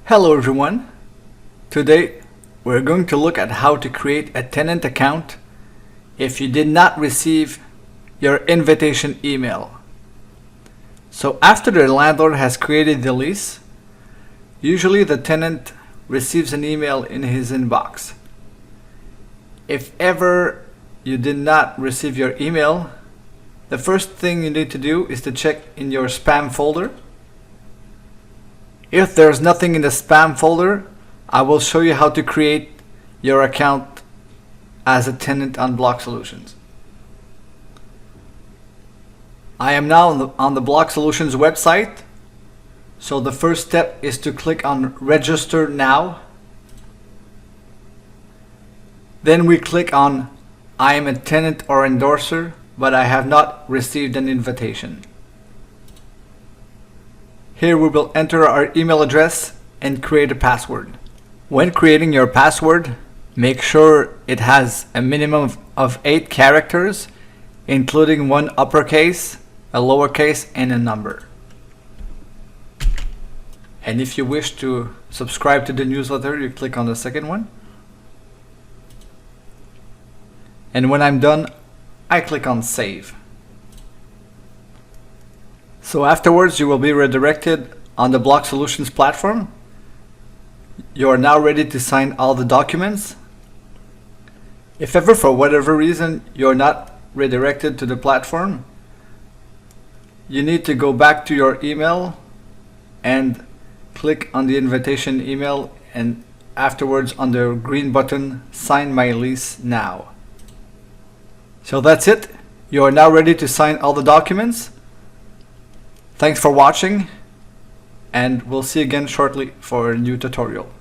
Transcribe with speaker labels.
Speaker 1: Hello everyone. Today we're going to look at how to create a tenant account if you did not receive your invitation email. So after the landlord has created the lease, usually the tenant receives an email in his inbox. If ever you did not receive your email, the first thing you need to do is to check in your spam folder. If there's nothing in the spam folder, I will show you how to create your account as a tenant on Bloc Solutions. I am now on the Bloc Solutions website. So the first step is to click on Register Now. Then we click on I am a tenant or endorser, but I have not received an invitation. Here we will enter our email address and create a password. When creating your password, make sure it has a minimum of 8 characters, including one uppercase, a lowercase, and a number. And if you wish to subscribe to the newsletter, you click on the second one. And when I'm done, I click on Save. So afterwards, you will be redirected on the Bloc Solutions platform. You are now ready to sign all the documents. If ever, for whatever reason, you're not redirected to the platform, you need to go back to your email and click on the invitation email, and afterwards on the green button, Sign My Lease Now. So that's it. You are now ready to sign all the documents. Thanks for watching, and we'll see you again shortly for a new tutorial.